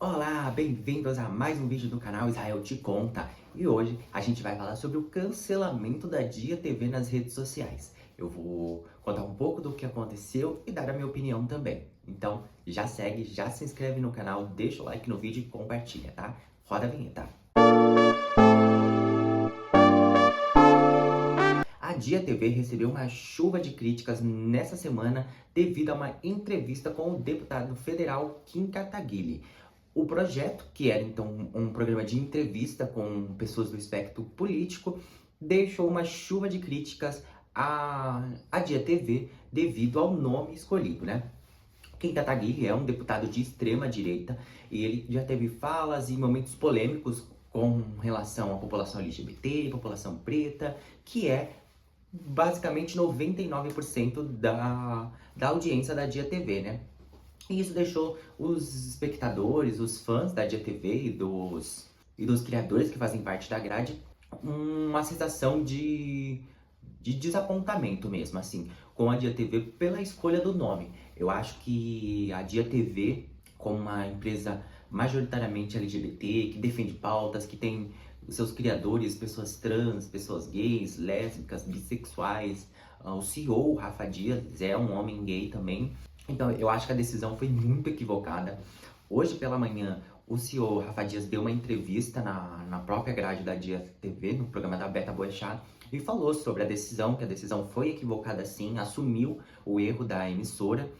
Olá, bem-vindos a mais um vídeo do canal Israel Te Conta. E hoje a gente vai falar sobre o cancelamento da Dia TV nas redes sociais. Eu vou contar um pouco do que aconteceu e dar a minha opinião também. Então, já segue, já se inscreve no canal, deixa o like no vídeo e compartilha, tá? Roda a vinheta. A Dia TV recebeu uma chuva de críticas nessa semana devido a uma entrevista com o deputado federal Kim Kataguiri. O projeto, que era então um programa de entrevista com pessoas do espectro político, deixou uma chuva de críticas à Dia TV devido ao nome escolhido, né? Kim Kataguiri é um deputado de extrema direita e ele já teve falas e momentos polêmicos com relação à população LGBT, população preta, que é basicamente 99% da audiência da Dia TV, né? E isso deixou os espectadores, os fãs da Dia TV e dos criadores que fazem parte da grade uma sensação de desapontamento mesmo, assim, com a Dia TV pela escolha do nome. Eu acho que a Dia TV, como uma empresa majoritariamente LGBT, que defende pautas, que tem os seus criadores, pessoas trans, pessoas gays, lésbicas, bissexuais, o CEO, o Rafa Dias, é um homem gay também. Então, eu acho que a decisão foi muito equivocada. Hoje pela manhã, o CEO Rafa Dias deu uma entrevista na própria grade da Dia TV, no programa da Beta Boechat, e falou sobre a decisão, que a decisão foi equivocada sim, assumiu o erro da emissora.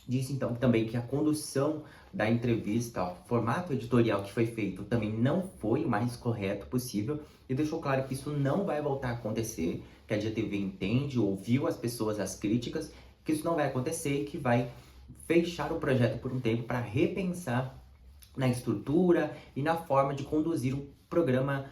Disse então também que a condução da entrevista, o formato editorial que foi feito também não foi o mais correto possível e deixou claro que isso não vai voltar a acontecer, que a Dia TV entende, ouviu as pessoas, as críticas, que isso não vai acontecer e que vai fechar o projeto por um tempo para repensar na estrutura e na forma de conduzir um programa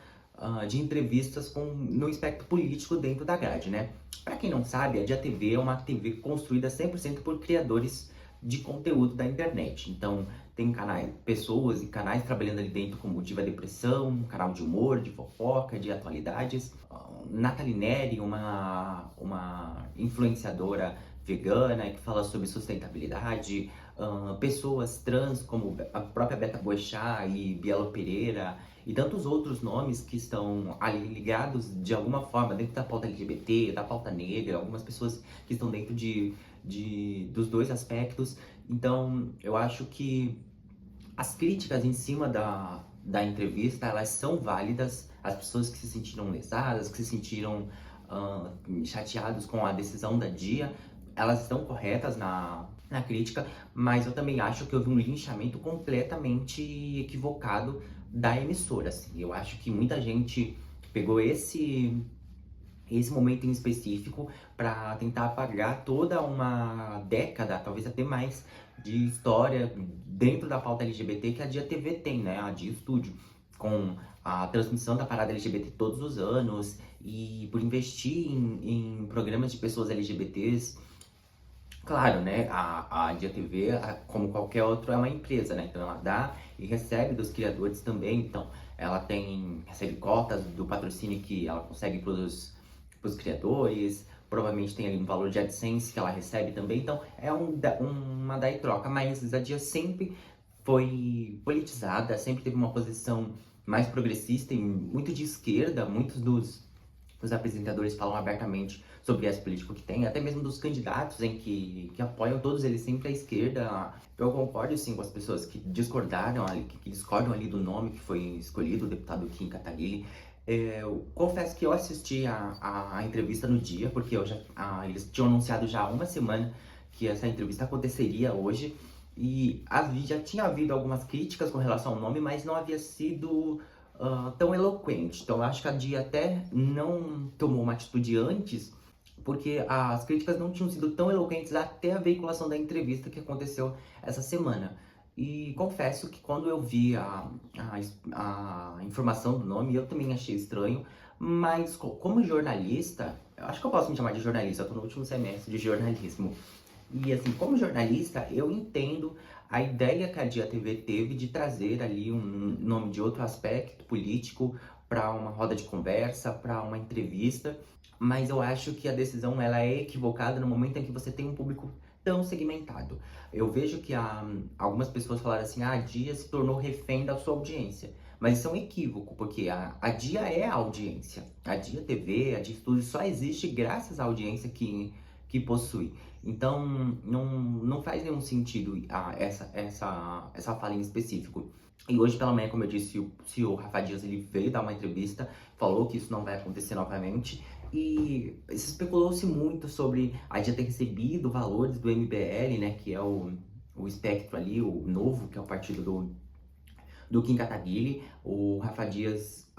de entrevistas no espectro político dentro da grade, né? Para quem não sabe, a Dia TV é uma TV construída 100% por criadores de conteúdo da internet. Então, tem canais, pessoas e canais trabalhando ali dentro como Diva Depressão, um canal de humor, de fofoca, de atualidades. Nathalie Neri, uma influenciadora vegana que fala sobre sustentabilidade. Pessoas trans como a própria Beta Boechat e Bielo Pereira e tantos outros nomes que estão ali ligados de alguma forma dentro da pauta LGBT, da pauta negra, algumas pessoas que estão dentro dos dois aspectos. Então, eu acho que as críticas em cima da entrevista, elas são válidas. As pessoas que se sentiram lesadas, que se sentiram chateados com a decisão da Dia, elas estão corretas na crítica, mas eu também acho que houve um linchamento completamente equivocado da emissora, assim. Eu acho que muita gente pegou esse momento em específico para tentar apagar toda uma década, talvez até mais, de história dentro da pauta LGBT que a Dia TV tem, né? A Dia Studio, com a transmissão da parada LGBT todos os anos e por investir em programas de pessoas LGBTs. Claro, né? A Dia TV, como qualquer outro, é uma empresa, né? Então ela dá e recebe dos criadores também. Então ela recebe cotas do patrocínio que ela consegue para os criadores. Provavelmente tem ali um valor de AdSense que ela recebe também. Então é uma dá e troca. Mas a Dia sempre foi politizada, sempre teve uma posição mais progressista e muito de esquerda. Muitos os apresentadores falam abertamente sobre esse político que tem, até mesmo dos candidatos que apoiam todos eles sempre à esquerda. Eu concordo sim com as pessoas que discordaram ali, que discordam ali do nome que foi escolhido, o deputado Kim Kataguiri. Eu confesso que eu assisti a entrevista no dia, porque eles tinham anunciado já há uma semana que essa entrevista aconteceria hoje, e já tinha havido algumas críticas com relação ao nome, mas não havia sido tão eloquente. Então eu acho que a Dia até não tomou uma atitude antes, porque as críticas não tinham sido tão eloquentes até a veiculação da entrevista que aconteceu essa semana. E confesso que quando eu vi a informação do nome, eu também achei estranho, mas como jornalista, eu acho que eu posso me chamar de jornalista, eu tô no último semestre de jornalismo. E assim, como jornalista, eu entendo a ideia que a Dia TV teve de trazer ali um nome de outro aspecto político para uma roda de conversa, para uma entrevista, mas eu acho que a decisão ela é equivocada no momento em que você tem um público tão segmentado. Eu vejo que algumas pessoas falaram assim, a Dia se tornou refém da sua audiência. Mas isso é um equívoco, porque a Dia é a audiência. A Dia TV, a Dia Studio só existe graças à audiência que possui. Então, não faz nenhum sentido essa fala em específico. E hoje pela manhã, como eu disse, o CEO Rafa Dias ele veio dar uma entrevista, falou que isso não vai acontecer novamente. E se especulou-se muito sobre a Dia ter recebido valores do MBL, né, que é o espectro ali, o novo, que é o partido do Kim Kataguiri. O Rafa Dias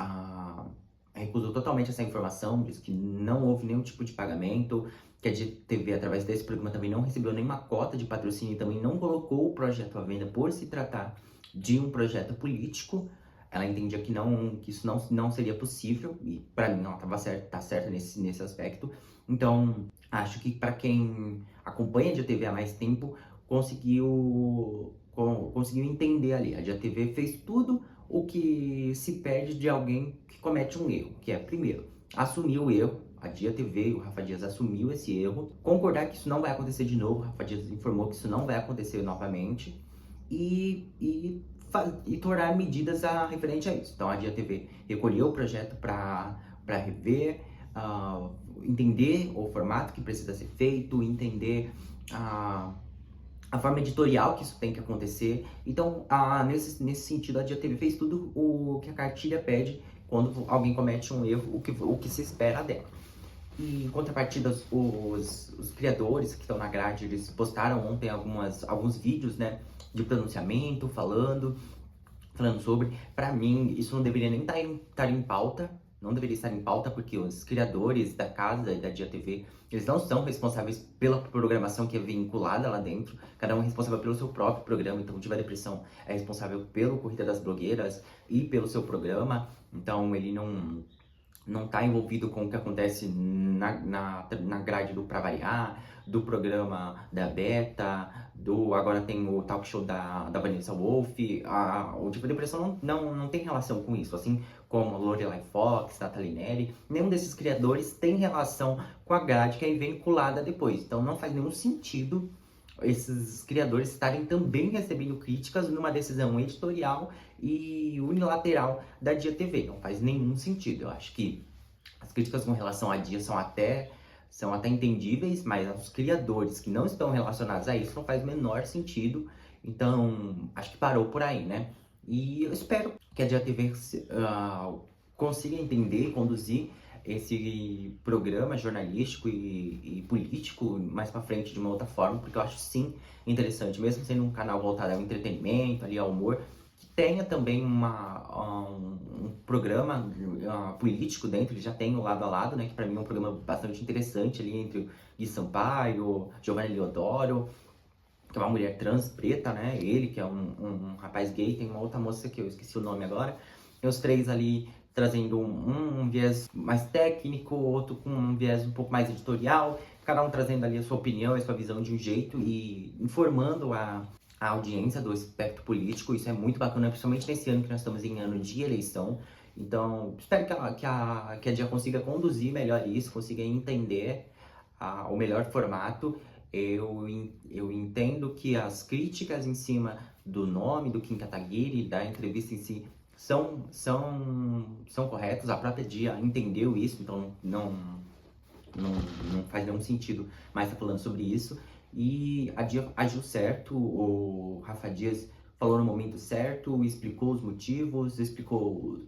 recusou totalmente essa informação, disse que não houve nenhum tipo de pagamento, que a TV, através desse programa, também não recebeu nenhuma cota de patrocínio e também não colocou o projeto à venda por se tratar de um projeto político. Ela entendia que isso não seria possível, e para mim ela tá certa nesse aspecto. Então, acho que para quem acompanha a Dia TV há mais tempo, conseguiu entender ali. A Dia TV fez tudo o que se pede de alguém que comete um erro, que é, primeiro, assumir o erro. A Dia TV e o Rafa Dias assumiu esse erro, concordar que isso não vai acontecer de novo. O Rafa Dias informou que isso não vai acontecer novamente e tornar medidas referente a isso. Então a Dia TV recolheu o projeto para rever, entender o formato que precisa ser feito, entender a forma editorial que isso tem que acontecer. Então, nesse sentido, a Dia TV fez tudo o que a cartilha pede quando alguém comete um erro, o que se espera dela. E em contrapartida, os criadores que estão na grade, eles postaram ontem alguns vídeos, né, de pronunciamento, falando sobre. Para mim, isso não deveria nem estar em pauta, não deveria estar em pauta, porque os criadores da casa e da Dia TV, eles não são responsáveis pela programação que é vinculada lá dentro, cada um é responsável pelo seu próprio programa. Então, o Diva Depressão é responsável pelo Corrida das Blogueiras e pelo seu programa, então ele não tá envolvido com o que acontece na grade do Pra Variar, do programa da Beta, agora tem o talk show da Vanessa Wolff. O Diva Depressão não tem relação com isso, assim como Lorelai Fox, Nathalie Neri. Nenhum desses criadores tem relação com a grade que é vinculada depois. Então não faz nenhum sentido esses criadores estarem também recebendo críticas numa decisão editorial e unilateral da Dia TV. Não faz nenhum sentido. Eu acho que as críticas com relação à Dia são até entendíveis, mas os criadores que não estão relacionados a isso não faz o menor sentido. Então, acho que parou por aí, né? E eu espero que a Dia TV consiga entender e conduzir esse programa jornalístico e político mais pra frente de uma outra forma, porque eu acho sim interessante, mesmo sendo um canal voltado ao entretenimento, ali ao humor, que tenha também um programa político dentro. Ele já tem o Lado a Lado, né, que pra mim é um programa bastante interessante ali entre o Gui Sampaio, Giovanna Leodoro, que é uma mulher trans preta, né, ele que é um rapaz gay, tem uma outra moça que eu esqueci o nome agora, e os três ali trazendo um viés mais técnico, outro com um viés um pouco mais editorial, cada um trazendo ali a sua opinião e a sua visão de um jeito e informando a audiência do espectro político. Isso é muito bacana, principalmente nesse ano que nós estamos em ano de eleição. Então, espero que a Dia consiga conduzir melhor isso, consiga entender o melhor formato. Eu entendo que as críticas em cima do nome do Kim Kataguiri, da entrevista em si, são corretos. A própria Dia entendeu isso, então não faz nenhum sentido mais estar falando sobre isso. E a Dia agiu certo, o Rafa Dias falou no momento certo, explicou os motivos,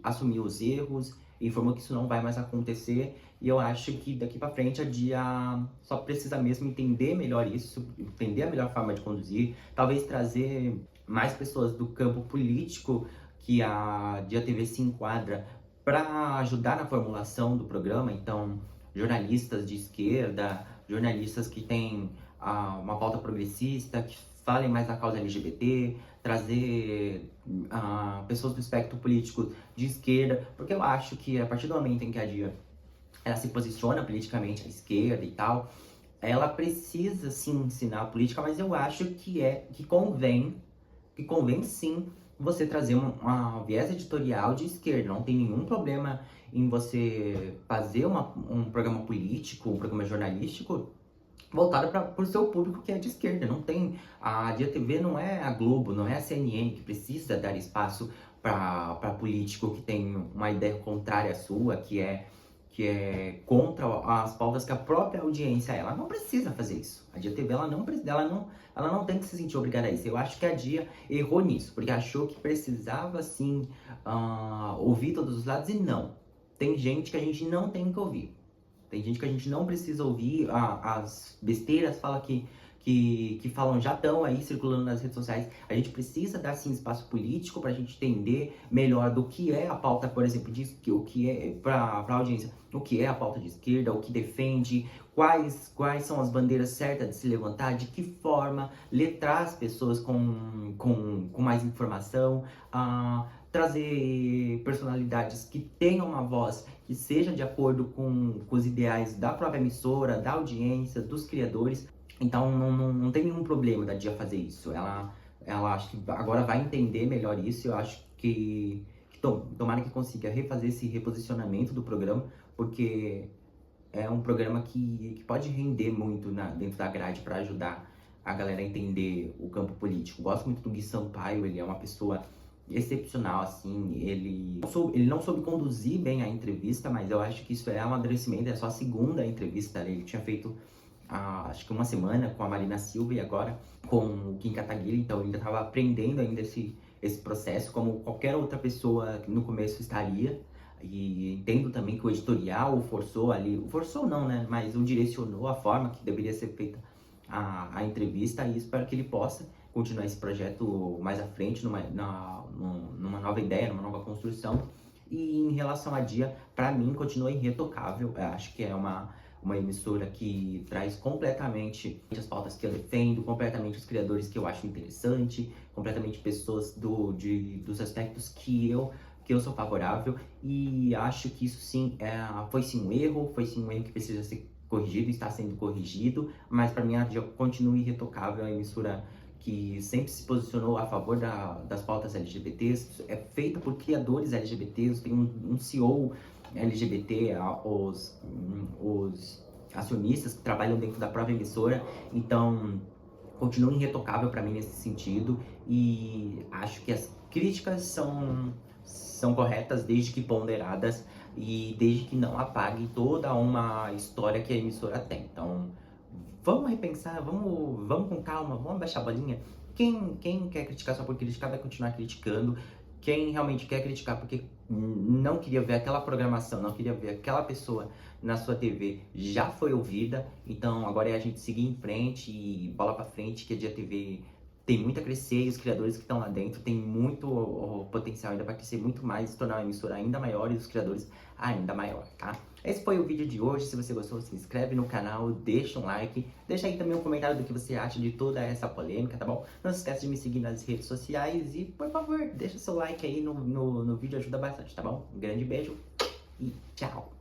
assumiu os erros, informou que isso não vai mais acontecer. E eu acho que daqui pra frente a Dia só precisa mesmo entender melhor isso, entender a melhor forma de conduzir, talvez trazer mais pessoas do campo político que a Dia TV se enquadra para ajudar na formulação do programa. Então, jornalistas de esquerda, jornalistas que têm uma pauta progressista, que falem mais da causa LGBT, trazer pessoas do espectro político de esquerda, porque eu acho que a partir do momento em que a Dia ela se posiciona politicamente à esquerda e tal, ela precisa sim ensinar a política, mas eu acho que convém sim você trazer uma viés editorial de esquerda. Não tem nenhum problema em você fazer um programa político, um programa jornalístico voltada para o seu público que é de esquerda. Não tem, a Dia TV não é a Globo, não é a CNN que precisa dar espaço para político que tem uma ideia contrária à sua, que é contra as pautas que a própria audiência é. Ela não precisa fazer isso. A Dia TV ela não tem que se sentir obrigada a isso. Eu acho que a Dia errou nisso, porque achou que precisava sim ouvir todos os lados, e não. Tem gente que a gente não tem que ouvir. Tem gente que a gente não precisa ouvir, as besteiras que falam já estão aí circulando nas redes sociais. A gente precisa dar sim espaço político para a gente entender melhor do que é a pauta, por exemplo, o que é para a audiência, o que é a pauta de esquerda, o que defende, quais são as bandeiras certas de se levantar, de que forma letrar as pessoas com mais informação, trazer personalidades que tenham uma voz que seja de acordo com os ideais da própria emissora, da audiência, dos criadores. Então não tem nenhum problema da Dia fazer isso. Ela acho que agora vai entender melhor isso. Eu acho que tomara que consiga refazer esse reposicionamento do programa, porque é um programa que pode render muito dentro da grade para ajudar a galera a entender o campo político. Gosto muito do Gui Sampaio, ele é uma pessoa excepcional, assim, ele não soube conduzir bem a entrevista, mas eu acho que isso é um amadurecimento, é só a segunda entrevista, ele tinha feito acho que uma semana com a Marina Silva e agora com o Kim Kataguiri, então ele ainda estava aprendendo ainda esse processo, como qualquer outra pessoa no começo estaria. E entendo também que o editorial forçou ali, forçou não, né, mas o direcionou a forma que deveria ser feita a entrevista, e espero que ele possa continuar esse projeto mais à frente, numa nova ideia, numa nova construção. E em relação a Dia, para mim, continua irretocável. Eu acho que é uma emissora que traz completamente as pautas que eu defendo, completamente os criadores que eu acho interessante, completamente pessoas dos aspectos que eu sou favorável, e acho que isso sim foi sim um erro, que precisa ser corrigido, está sendo corrigido, mas para mim a Dia continua irretocável, é uma emissora que sempre se posicionou a favor das pautas LGBTs, é feita por criadores LGBTs, tem um CEO LGBT, os acionistas que trabalham dentro da própria emissora, então continua irretocável para mim nesse sentido, e acho que as críticas são corretas desde que ponderadas e desde que não apague toda uma história que a emissora tem. Então, vamos repensar, vamos com calma, vamos abaixar a bolinha. Quem quer criticar só por criticar vai continuar criticando. Quem realmente quer criticar porque não queria ver aquela programação, não queria ver aquela pessoa na sua TV, já foi ouvida. Então agora é a gente seguir em frente e bola pra frente, que a Dia TV tem muito a crescer, e os criadores que estão lá dentro tem muito potencial ainda para crescer muito mais, se tornar uma emissora ainda maior e os criadores ainda maior, tá? Esse foi o vídeo de hoje. Se você gostou, se inscreve no canal, deixa um like, deixa aí também um comentário do que você acha de toda essa polêmica, tá bom? Não se esqueça de me seguir nas redes sociais e, por favor, deixa seu like aí no vídeo, ajuda bastante, tá bom? Um grande beijo e tchau!